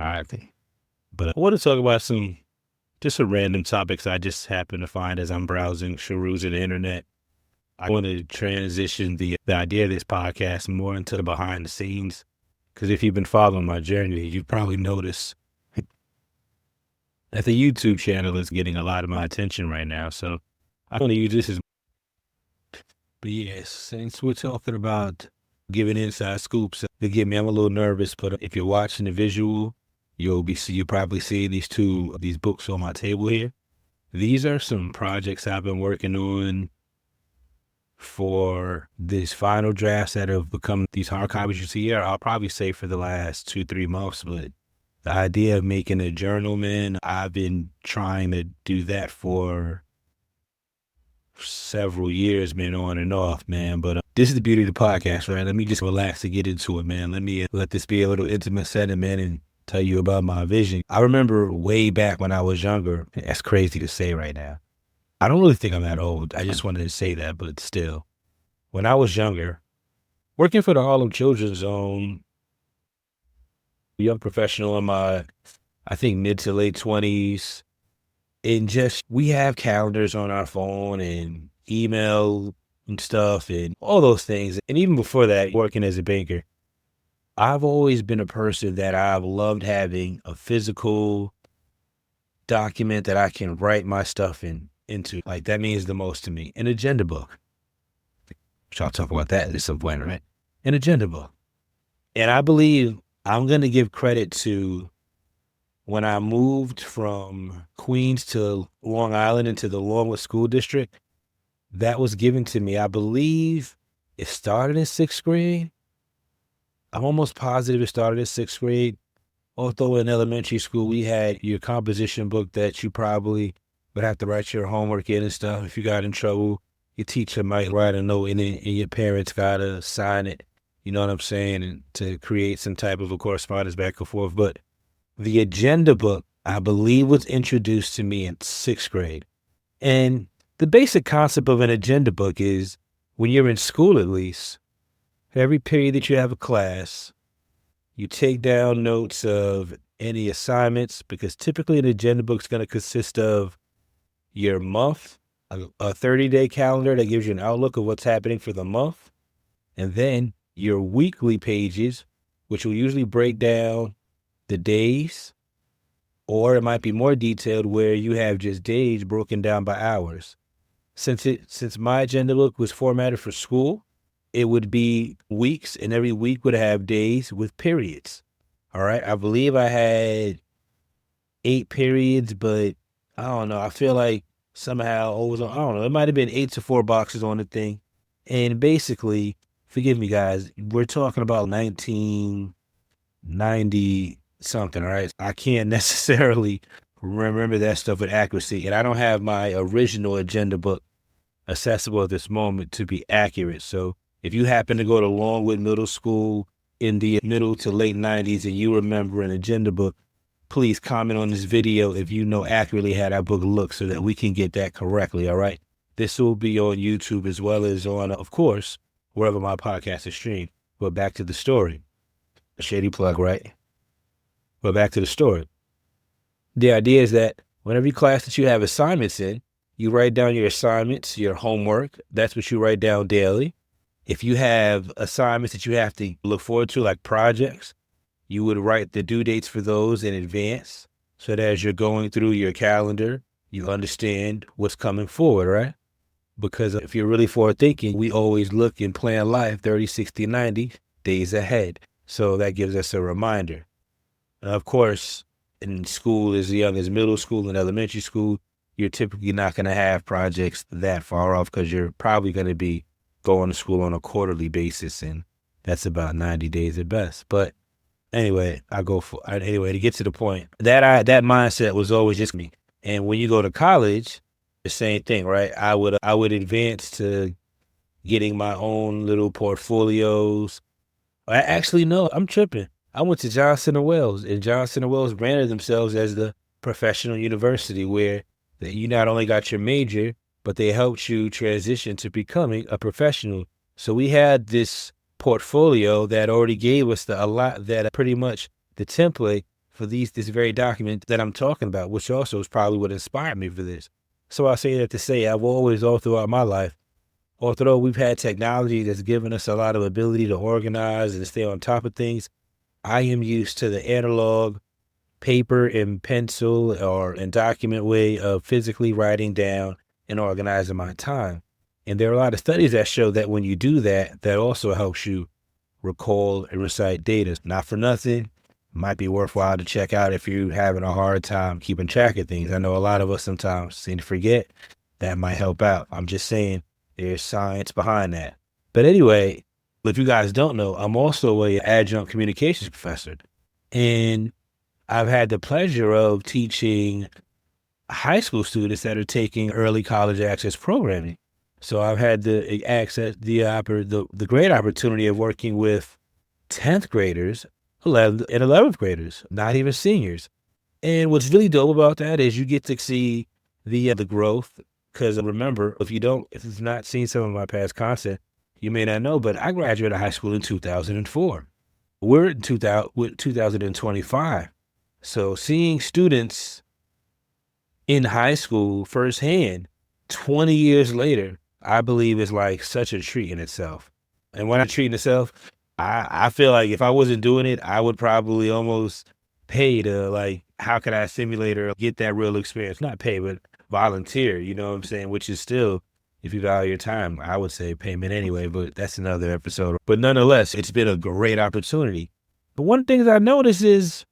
I think. But I want to talk about some random topics I just happen to find as I'm browsing perusing the internet. I want to transition the idea of this podcast more into the behind the scenes. Because if you've been following my journey, you've probably noticed that the YouTube channel is getting a lot of my attention right now. So I want to use this as, but yes, since we're talking about giving inside scoops, forgive me, I'm a little nervous, but if you're watching the visual, you'll probably see these books on my table here. These are some projects I've been working on for these final drafts that have become these hard copies you see here. I'll probably say for the last 2-3 months, but the idea of making a journal, man, I've been trying to do that for several years, man, on and off, man. But this is the beauty of the podcast, right? Let me just relax and get into it, man. Let me let this be a little intimate setting, man, and tell you about my vision. I remember way back when I was younger. That's crazy to say right now. I don't really think I'm that old. I just wanted to say that, but still. When I was younger, working for the Harlem Children's Zone, young professional in my, I think, mid to late 20s, and just, we have calendars on our phone and email and stuff and all those things. And even before that, working as a banker, I've always been a person that I've loved having a physical document that I can write my stuff into. Like, that means the most to me. An agenda book. Which I'll talk about that at some point, right? An agenda book. And I believe I'm going to give credit to when I moved from Queens to Long Island into the Longwood School District. That was given to me. I believe it started in 6th grade. I'm almost positive it started in 6th grade. Although in elementary school, we had your composition book that you probably would have to write your homework in and stuff. If you got in trouble, your teacher might write a note in it and your parents got to sign it. You know what I'm saying? And to create some type of a correspondence back and forth. But the agenda book, I believe, was introduced to me in 6th grade. And the basic concept of an agenda book is, when you're in school at least, every period that you have a class, you take down notes of any assignments, because typically an agenda book is going to consist of your month, a 30-day calendar that gives you an outlook of what's happening for the month, and then your weekly pages, which will usually break down the days, or it might be more detailed where you have just days broken down by hours. Since my agenda book was formatted for school, it would be weeks, and every week would have days with periods. All right. I believe I had 8 periods, but I don't know. I feel like somehow I don't know. It might have been 8 to 4 boxes on the thing. And basically, forgive me, guys, we're talking about 1990 something. All right. I can't necessarily remember that stuff with accuracy. And I don't have my original agenda book accessible at this moment to be accurate. So if you happen to go to Longwood Middle School in the middle to late 90s and you remember an agenda book, please comment on this video if you know accurately how that book looks so that we can get that correctly, all right? This will be on YouTube as well as on, of course, wherever my podcast is streamed. But back to the story. A shady plug, right? But back to the story. The idea is that whenever class that you have assignments in, you write down your assignments, your homework. That's what you write down daily. If you have assignments that you have to look forward to, like projects, you would write the due dates for those in advance so that as you're going through your calendar, you understand what's coming forward, right? Because if you're really forward thinking, we always look and plan life 30, 60, 90 days ahead. So that gives us a reminder. Of course, in school as young as middle school and elementary school, you're typically not going to have projects that far off because you're probably going to be going to school on a quarterly basis, and that's about 90 days at best. But anyway, to get to the point, that mindset was always just me. And when you go to college, the same thing, right? I would advance to getting my own little portfolios. No, I'm tripping. I went to Johnson & Wales, and Johnson & Wales branded themselves as the professional university where you not only got your major, but they helped you transition to becoming a professional. So we had this portfolio that already gave us pretty much the template for this very document that I'm talking about, which also is probably what inspired me for this. So I say that to say I've always, all throughout my life, although we've had technology that's given us a lot of ability to organize and stay on top of things, I am used to the analog paper and pencil or in document way of physically writing down and organizing my time. And there are a lot of studies that show that when you do that, that also helps you recall and recite data. Not for nothing, might be worthwhile to check out if you're having a hard time keeping track of things. I know a lot of us sometimes seem to forget. That might help out. I'm just saying there's science behind that. But anyway, if you guys don't know, I'm also an adjunct communications professor. And I've had the pleasure of teaching high school students that are taking early college access programming. So I've had the access, the great opportunity of working with 10th graders, 11th and 11th graders, not even seniors. And what's really dope about that is you get to see the growth. Because remember, if you've not seen some of my past content, you may not know, but I graduated high school in 2004. We're in 2025. So seeing students in high school firsthand, 20 years later, I believe is like such a treat in itself. And when I'm treating itself, I feel like if I wasn't doing it, I would probably almost pay to, like, how can I simulate or get that real experience? Not pay, but volunteer, you know what I'm saying? Which is still, if you value your time, I would say payment anyway, but that's another episode. But nonetheless, it's been a great opportunity. But one thing that I noticed is,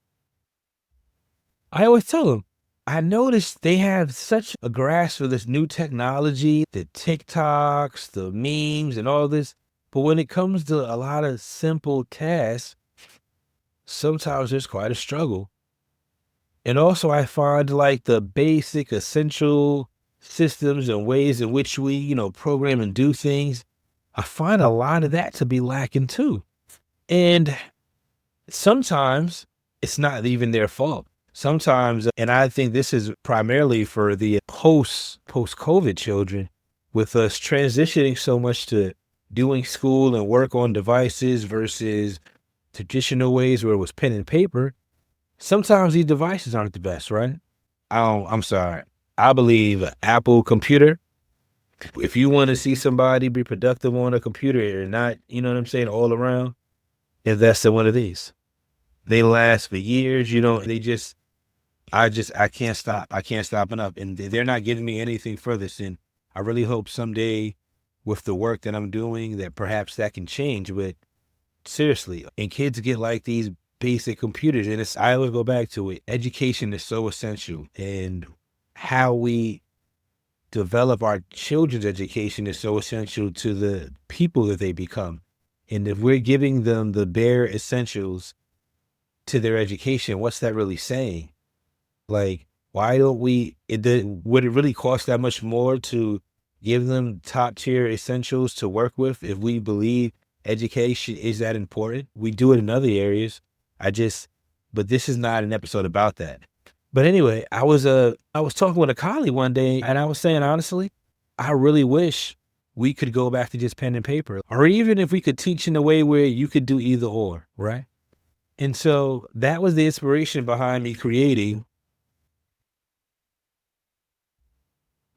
I always tell them, I noticed they have such a grasp for this new technology, the TikToks, the memes, and all this. But when it comes to a lot of simple tasks, sometimes there's quite a struggle. And also I find like the basic essential systems and ways in which we, program and do things, I find a lot of that to be lacking too. And sometimes it's not even their fault. Sometimes, and I think this is primarily for the post-COVID children, with us transitioning so much to doing school and work on devices versus traditional ways where it was pen and paper. Sometimes these devices aren't the best, right? I'm sorry. I believe Apple computer, if you want to see somebody be productive on a computer and not, you know what I'm saying, all around, invest in one of these. They last for years, I can't stop. I can't stop enough. And they're not giving me anything for this. And I really hope someday with the work that I'm doing that perhaps that can change. But seriously, and kids get like these basic computers. And I always go back to it. Education is so essential. And how we develop our children's education is so essential to the people that they become. And if we're giving them the bare essentials to their education, what's that really saying? Like, why don't would it really cost that much more to give them top tier essentials to work with if we believe education is that important? We do it in other areas. But this is not an episode about that. But anyway, I was talking with a colleague one day and I was saying, honestly, I really wish we could go back to just pen and paper, or even if we could teach in a way where you could do either or, right? And so that was the inspiration behind me creating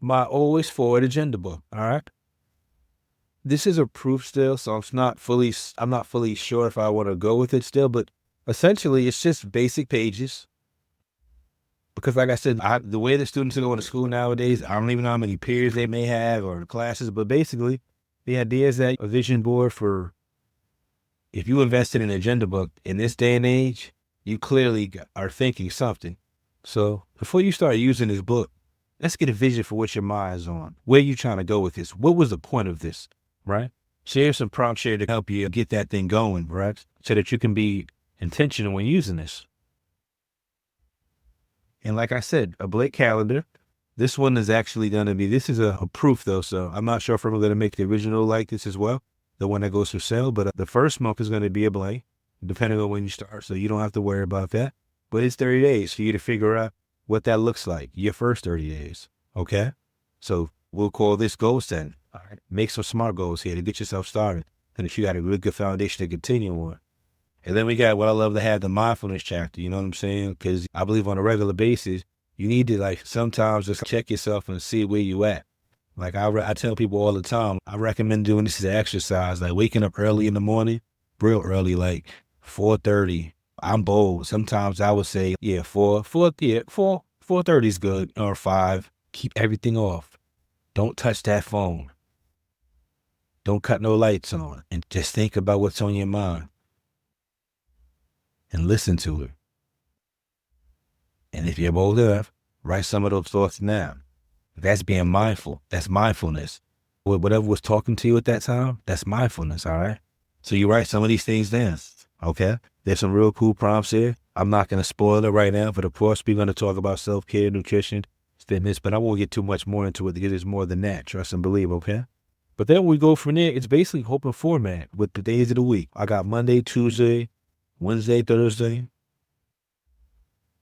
my Always Forward agenda book. All right. This is a proof still, so I'm not fully sure if I want to go with it still, but essentially it's just basic pages. Because like I said, the way the students are going to school nowadays, I don't even know how many peers they may have or classes, but basically the idea is that a vision board for, if you invested in an agenda book in this day and age, you clearly are thinking something. So before you start using this book, let's get a vision for what your mind's on. Where you trying to go with this? What was the point of this, right? Share some prompts here to help you get that thing going, right? So that you can be intentional when using this. And like I said, a blank calendar. This one is actually going to be, this is a proof though, so I'm not sure if I'm going to make the original like this as well, the one that goes for sale, but the first month is going to be a blank, depending on when you start, so you don't have to worry about that. But it's 30 days for you to figure out what that looks like, your first 30 days, okay? So we'll call this goal setting. All right, make some SMART goals here to get yourself started, and if you got a really good foundation to continue on. And then we got what I love to have, the mindfulness chapter, you know what I'm saying? Because I believe on a regular basis, you need to like sometimes just check yourself and see where you at. Like I tell people all the time, I recommend doing this as an exercise, like waking up early in the morning, real early, like 4:30. I'm bold. Sometimes I would say, yeah, 4:30 is good, or 5. Keep everything off. Don't touch that phone. Don't cut no lights on, and just think about what's on your mind and listen to it. And if you're bold enough, write some of those thoughts down. That's being mindful. That's mindfulness. Whatever was talking to you at that time, that's mindfulness, all right? So you write some of these things down, okay? There's some real cool prompts here. I'm not going to spoil it right now, but of course, we're going to talk about self-care, nutrition, fitness, but I won't get too much more into it because there's more than that, trust and believe, okay? But then we go from there, it's basically open format with the days of the week. I got Monday, Tuesday, Wednesday, Thursday,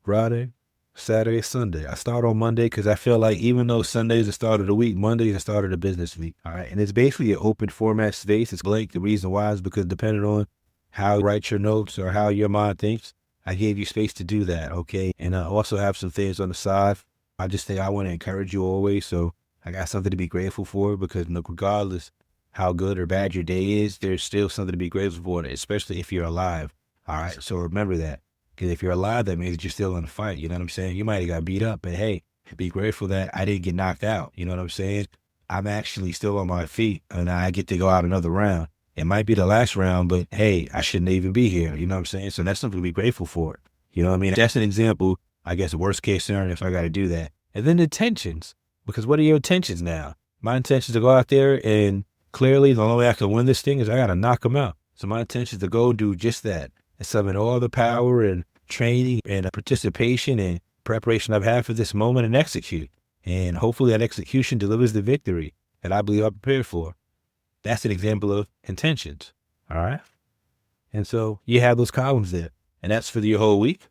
Friday, Saturday, Sunday. I start on Monday because I feel like even though Sunday is the start of the week, Monday is the start of the business week. All right. And it's basically an open format space. It's blank. The reason why is because depending on how you write your notes or how your mind thinks, I gave you space to do that. Okay. And I also have some things on the side. I just think I want to encourage you always. So I got something to be grateful for because regardless how good or bad your day is, there's still something to be grateful for, especially if you're alive. All right. So remember that. Because if you're alive, that means you're still in the fight. You know what I'm saying? You might have got beat up, but hey, be grateful that I didn't get knocked out. You know what I'm saying? I'm actually still on my feet and I get to go out another round. It might be the last round, but hey, I shouldn't even be here. You know what I'm saying? So that's something to be grateful for. You know what I mean? That's an example, I guess, worst case scenario if I got to do that. And then the intentions, because what are your intentions now? My intention is to go out there and clearly the only way I can win this thing is I got to knock them out. So my intention is to go do just that. And summon all the power and training and participation and preparation I've had for this moment and execute. And hopefully that execution delivers the victory that I believe I'm prepared for. That's an example of intentions. All right. And so you have those columns there. And that's for your whole week.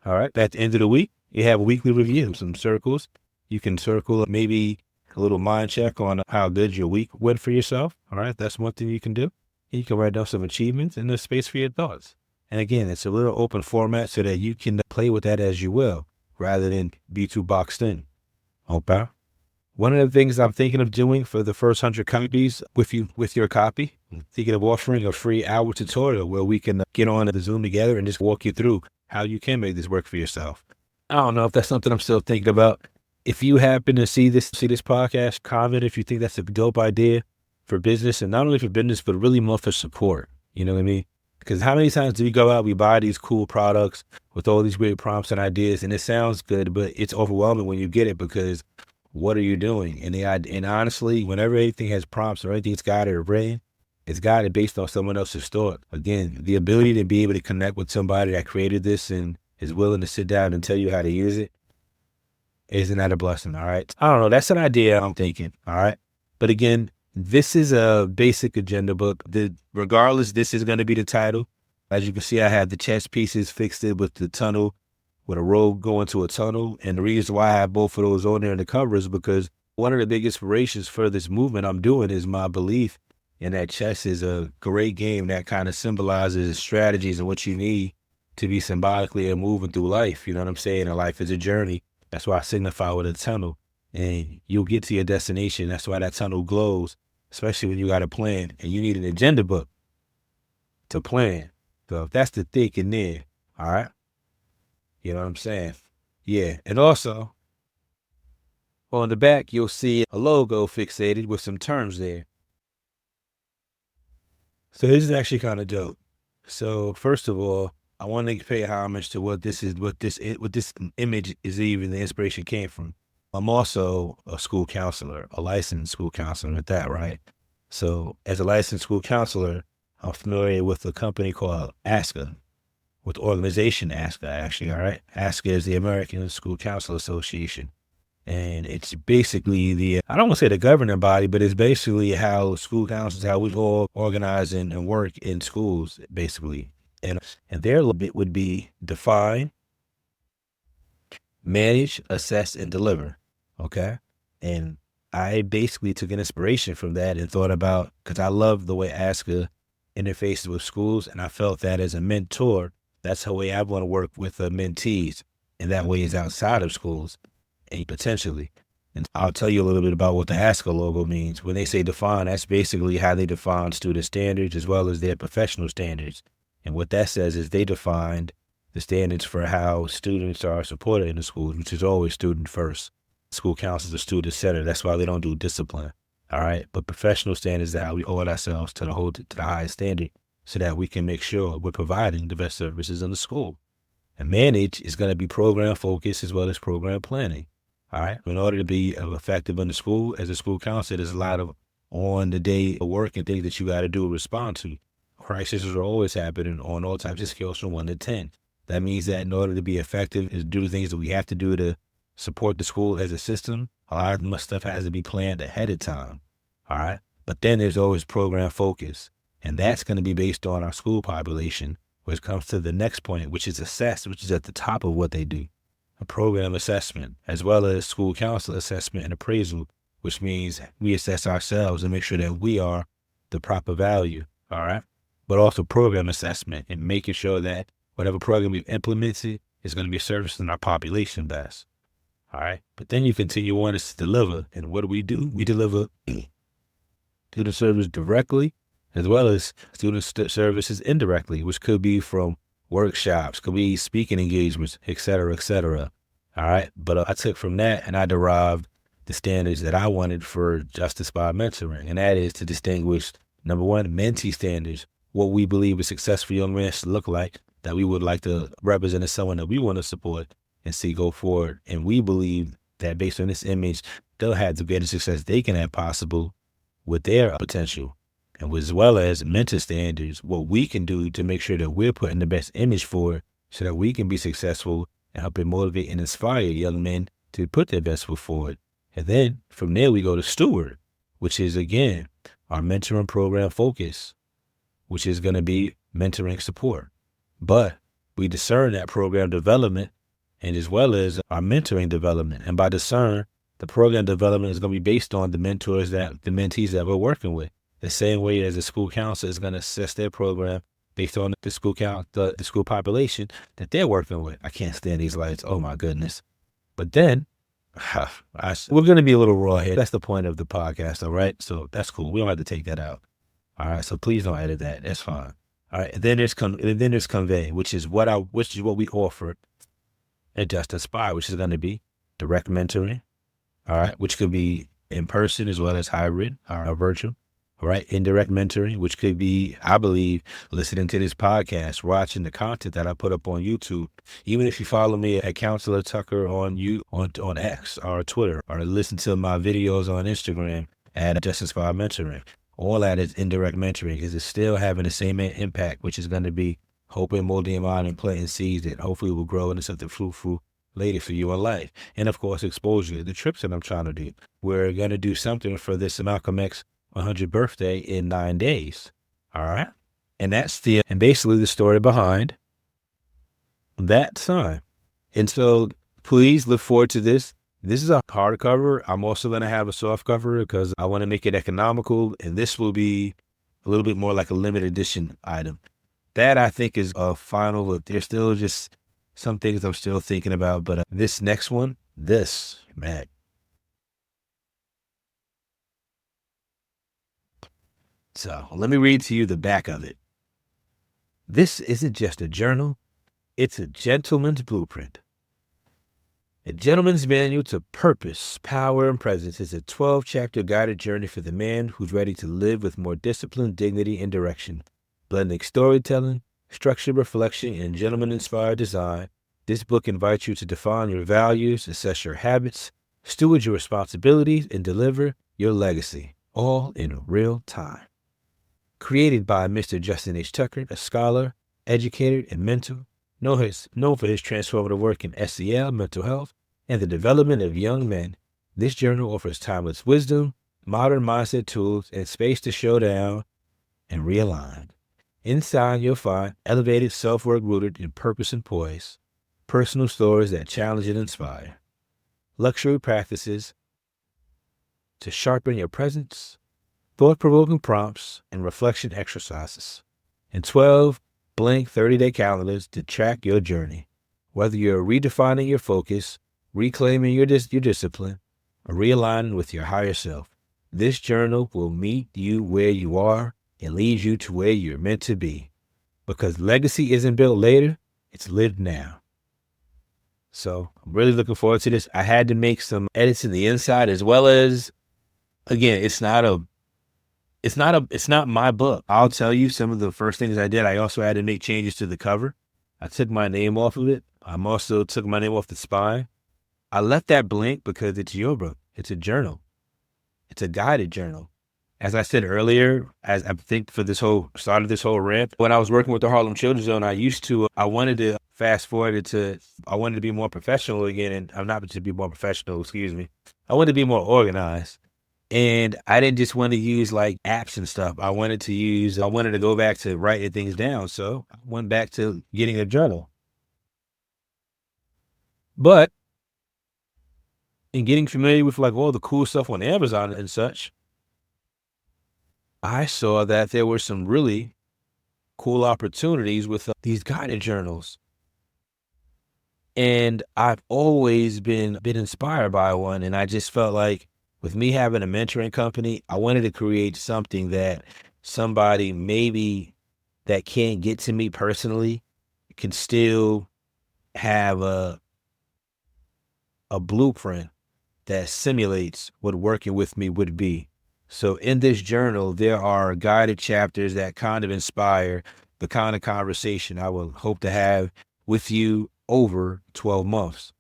All right. At the end of the week, you have a weekly review, some circles. You can circle maybe a little mind check on how good your week went for yourself. All right. That's one thing you can do. You can write down some achievements and there's space for your thoughts. And again, it's a little open format so that you can play with that as you will, rather than be too boxed in. Okay. One of the things I'm thinking of doing for the first 100 copies with your copy, thinking of offering a free hour tutorial where we can get on the Zoom together and just walk you through how you can make this work for yourself. I don't know if that's something I'm still thinking about. If you happen to see this podcast, comment if you think that's a dope idea for business, and not only for business, but really more for support. You know what I mean? Because how many times do we go out, we buy these cool products with all these weird prompts and ideas, and it sounds good, but it's overwhelming when you get it because what are you doing? And honestly, whenever anything has prompts or anything's guided or written, it's guided based on someone else's thought. Again, the ability to be able to connect with somebody that created this and is willing to sit down and tell you how to use it, isn't that a blessing? All right. I don't know. That's an idea I'm thinking. All right. But again, this is a basic agenda book. Regardless, this is going to be the title. As you can see, I have the chess pieces fixed it with the tunnel, with a road going to a tunnel. And the reason why I have both of those on there in the cover is because one of the big inspirations for this movement I'm doing is my belief in that chess is a great game that kind of symbolizes strategies and what you need to be symbolically and moving through life. You know what I'm saying? And life is a journey. That's why I signify with a tunnel. And you'll get to your destination. That's why that tunnel glows, especially when you got a plan and you need an agenda book to plan. So if that's the thinking there, all right? You know what I'm saying? Yeah. And also, on the back, you'll see a logo fixated with some terms there. So this is actually kind of dope. So first of all, I want to pay homage to what this image is, even the inspiration came from. I'm also a school counselor, a licensed school counselor at that, right? So as a licensed school counselor, I'm familiar with a company called ASCA, with the organization ASCA, actually, all right? ASCA is the American School Counselor Association. And it's basically I don't want to say the governing body, but it's basically how school counselors, how we all organize and work in schools, basically. And their little bit would be define, manage, assess, and deliver. Okay. And I basically took an inspiration from that and thought about, because I love the way ASCA interfaces with schools. And I felt that as a mentor, that's the way I want to work with mentees. And that way is outside of schools and potentially. And I'll tell you a little bit about what the ASCA logo means. When they say define, that's basically how they define student standards as well as their professional standards. And what that says is they defined the standards for how students are supported in the schools, which is always student first. School counselors are student centered. That's why they don't do discipline. All right. But professional standards is how we hold ourselves to the highest standard so that we can make sure we're providing the best services in the school. And manage is going to be program focused as well as program planning. All right. In order to be effective in the school, as a school counselor, there's a lot of on the day work and things that you got to do to respond to. Crises are always happening on all types of scales from 1 to 10. That means that in order to be effective is do the things that we have to do to support the school as a system. A lot of much stuff has to be planned ahead of time. All right. But then there's always program focus. And that's going to be based on our school population, which comes to the next point, which is assess, which is at the top of what they do. A program assessment, as well as school council assessment and appraisal, which means we assess ourselves and make sure that we are the proper value. All right. But also program assessment and making sure that whatever program we've implemented is going to be servicing our population best. All right. But then you continue on to deliver. And what do? We deliver student service directly as well as student services indirectly, which could be from workshops, could be speaking engagements, et cetera, et cetera. All right. But I took from that and I derived the standards that I wanted for justice by mentoring. And that is to distinguish, number one, mentee standards, what we believe a successful young man should look like, that we would like to represent as someone that we want to support and see go forward. And we believe that based on this image, they'll have the greatest success they can have possible with their potential. And as well as mentor standards, what we can do to make sure that we're putting the best image forward so that we can be successful and helping motivate and inspire young men to put their best foot forward. And then from there, we go to steward, which is, again, our mentoring program focus, which is going to be mentoring support. But we discern that program development and as well as our mentoring development. And by discern, the program development is going to be based on the mentors the mentees that we're working with. The same way as the school counselor is going to assess their program based on the school the school population that they're working with. I can't stand these lights. Oh my goodness. But then we're going to be a little raw here. That's the point of the podcast. All right. So that's cool. We don't have to take that out. All right. So please don't edit that. That's fine. All right. And then there's convey, which is what we offer at Just Inspire, which is going to be direct mentoring. All right. Which could be in person as well as hybrid or virtual. All right. Indirect mentoring, which could be, I believe, listening to this podcast, watching the content that I put up on YouTube. Even if you follow me at Counselor Tucker on X or Twitter, or listen to my videos on Instagram at Just Inspire Mentoring. All that is indirect mentoring because it's still having the same impact, which is going to be hoping, molding, and planting seeds that hopefully will grow into something fruitful later for you in life. And of course, exposure, the trips that I'm trying to do. We're going to do something for this Malcolm X 100th birthday in 9 days. All right. And that's basically the story behind that sign. And so please look forward to this. This is a hardcover. I'm also going to have a soft cover because I want to make it economical. And this will be a little bit more like a limited edition item. That I think is a final look. There's still just some things I'm still thinking about. But this next one, man. So let me read to you the back of it. This isn't just a journal. It's a gentleman's blueprint. A gentleman's manual to purpose, power, and presence is a 12-chapter guided journey for the man who's ready to live with more discipline, dignity, and direction. Blending storytelling, structured reflection, and gentleman-inspired design, this book invites you to define your values, assess your habits, steward your responsibilities, and deliver your legacy, all in real time. Created by Mr. Justin H. Tucker, a scholar, educator, and mentor, known for his transformative work in SEL, mental health, and the development of young men, this journal offers timeless wisdom, modern mindset tools, and space to show down and realign. Inside, you'll find elevated self-work rooted in purpose and poise, personal stories that challenge and inspire, luxury practices to sharpen your presence, thought-provoking prompts, and reflection exercises. and 12 blank 30-day calendars to track your journey. Whether you're redefining your focus, reclaiming your discipline, or realigning with your higher self, this journal will meet you where you are and lead you to where you're meant to be. Because legacy isn't built later, it's lived now. So I'm really looking forward to this. I had to make some edits in the inside as well as, again, it's not my book. I'll tell you some of the first things I did. I also had to make changes to the cover. I took my name off of it. I also took my name off the spine. I left that blank because it's your book. It's a journal. It's a guided journal. As I said earlier, as I think for this whole, started this whole rant, when I was working with the Harlem Children's Zone, I wanted to fast forward it to, I wanted to be more professional again. And I'm not to be more professional, excuse me. I wanted to be more organized. And I didn't just want to use like apps and stuff. I wanted to go back to writing things down. So I went back to getting a journal. But in getting familiar with like all the cool stuff on Amazon and such, I saw that there were some really cool opportunities with these guided journals. And I've always been inspired by one. And I just felt like with me having a mentoring company, I wanted to create something that somebody maybe that can't get to me personally can still have a blueprint that simulates what working with me would be. So in this journal, there are guided chapters that kind of inspire the kind of conversation I will hope to have with you over 12 months.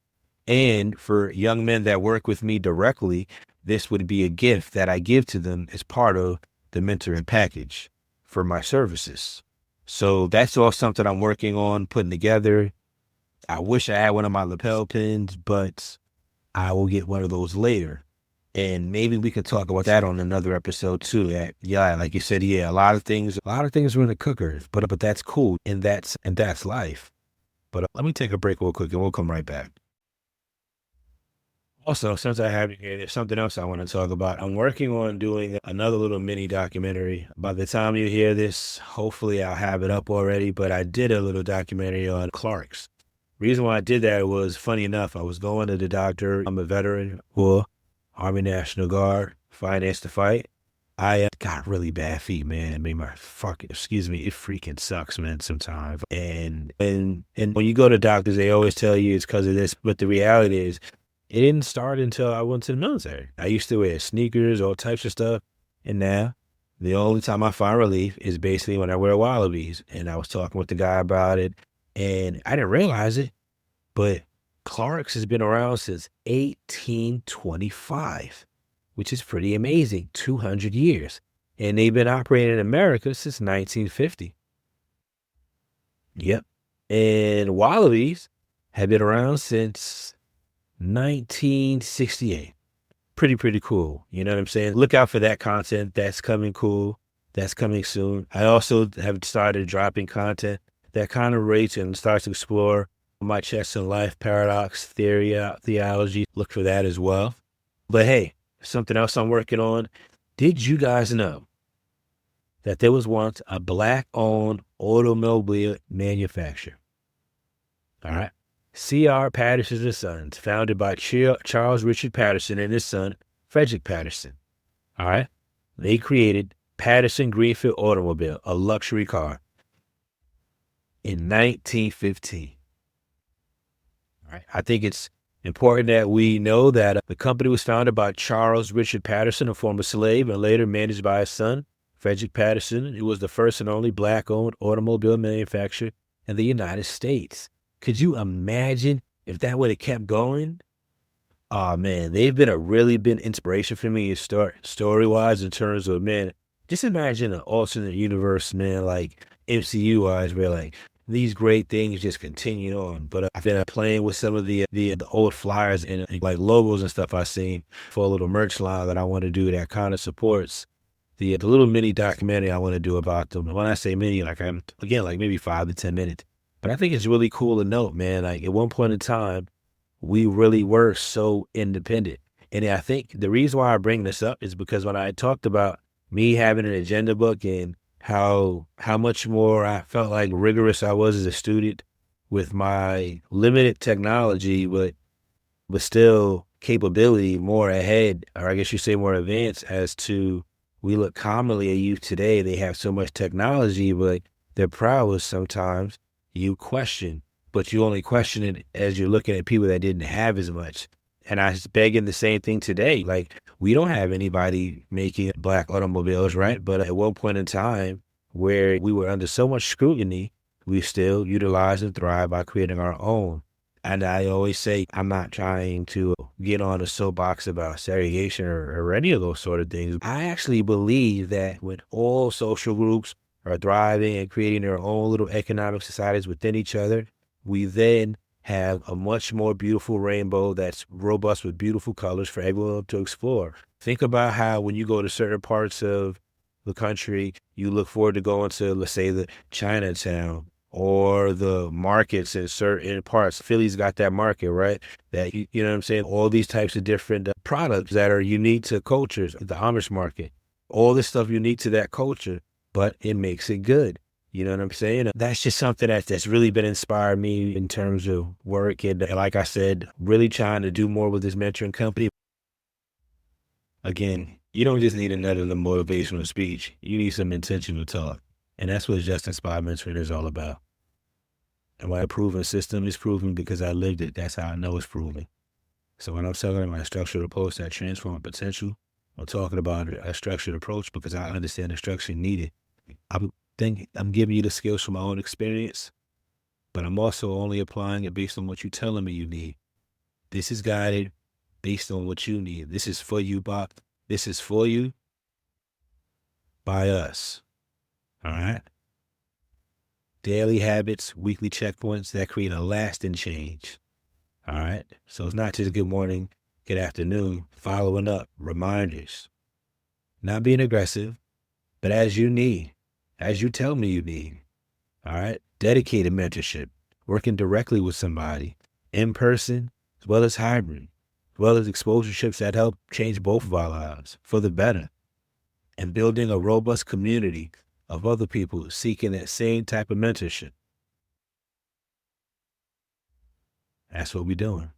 And for young men that work with me directly, this would be a gift that I give to them as part of the mentoring package for my services. So that's all something I'm working on putting together. I wish I had one of my lapel pins, but I will get one of those later. And maybe we can talk about that on another episode too. Yeah, like you said, yeah, a lot of things were in the cooker, but that's cool, and that's life. But let me take a break real quick, and we'll come right back. Also, since I have you here, there's something else I want to talk about. I'm working on doing another little mini documentary. By the time you hear this, hopefully I'll have it up already. But I did a little documentary on Clarks. Reason why I did that was, funny enough, I was going to the doctor. I'm a veteran for Army National Guard, financed to fight. I got really bad feet, man. It made my excuse me, it freaking sucks, man, sometimes. And when you go to doctors, they always tell you it's because of this. But the reality is, it didn't start until I went to the military. I used to wear sneakers, all types of stuff. And now the only time I find relief is basically when I wear wallabies. And I was talking with the guy about it, and I didn't realize it, but Clark's has been around since 1825, which is pretty amazing, 200 years. And they've been operating in America since 1950. Yep. And wallabies have been around since 1968. Pretty cool. You know what I'm saying? Look out for that content. That's coming cool. That's coming soon. I also have started dropping content that kind of rates and starts to explore my chest and life paradox theology. Look for that as well. But hey, something else I'm working on. Did you guys know that there was once a Black-owned automobile manufacturer? All right. C.R. Patterson and Sons, founded by Charles Richard Patterson and his son, Frederick Patterson. All right. They created Patterson Greenfield Automobile, a luxury car, in 1915. All right. I think it's important that we know that the company was founded by Charles Richard Patterson, a former slave, and later managed by his son, Frederick Patterson. It was the first and only Black-owned automobile manufacturer in the United States. Could you imagine if that would have kept going? Oh man, they've been a really been inspiration for me story-wise in terms of, man, just imagine an alternate universe, man, like MCU-wise, where like these great things just continue on. But I've been playing with some of the old flyers and like logos and stuff I've seen for a little merch line that I want to do that kind of supports the little mini documentary I want to do about them. When I say mini, like I'm again like maybe 5 to 10 minutes. But I think it's really cool to note, man, like at one point in time, we really were so independent. And I think the reason why I bring this up is because when I talked about me having an agenda book and how much more I felt like rigorous I was as a student with my limited technology, but still capability more ahead, or I guess you say more advanced as to we look commonly at youth today. They have so much technology, but their prowess sometimes you question, but you only question it as you're looking at people that didn't have as much. And I was begging the same thing today. Like, we don't have anybody making black automobiles, right? But at one point in time where we were under so much scrutiny, we still utilize and thrive by creating our own. And I always say, I'm not trying to get on a soapbox about segregation or any of those sort of things. I actually believe that when all social groups are thriving and creating their own little economic societies within each other, we then have a much more beautiful rainbow that's robust with beautiful colors for everyone to explore. Think about how when you go to certain parts of the country, you look forward to going to, let's say, the Chinatown or the markets in certain parts. Philly's got that market, right? That, you know what I'm saying? All these types of different products that are unique to cultures, the Amish market, all this stuff unique to that culture, but it makes it good. You know what I'm saying? That's just something that's really been inspired me in terms of work. And like I said, really trying to do more with this mentoring company. Again, you don't just need another motivational speech. You need some intentional talk. And that's what Just Inspired Mentoring is all about. And why a proven system is proven because I lived it. That's how I know it's proven. So when I'm talking about a structured approach that transforms potential, I'm talking about a structured approach because I understand the structure needed. I'm giving you the skills from my own experience, but I'm also only applying it based on what you're telling me you need. This is guided based on what you need. This is for you, Bob. This is for you by us. All right? Daily habits, weekly checkpoints that create a lasting change. All right? So it's not just good morning, good afternoon, following up, reminders. Not being aggressive, but as you need, as you tell me you need. All right? Dedicated mentorship, working directly with somebody, in person, as well as hybrid, as well as exposureships that help change both of our lives for the better, and building a robust community of other people seeking that same type of mentorship. That's what we're doing.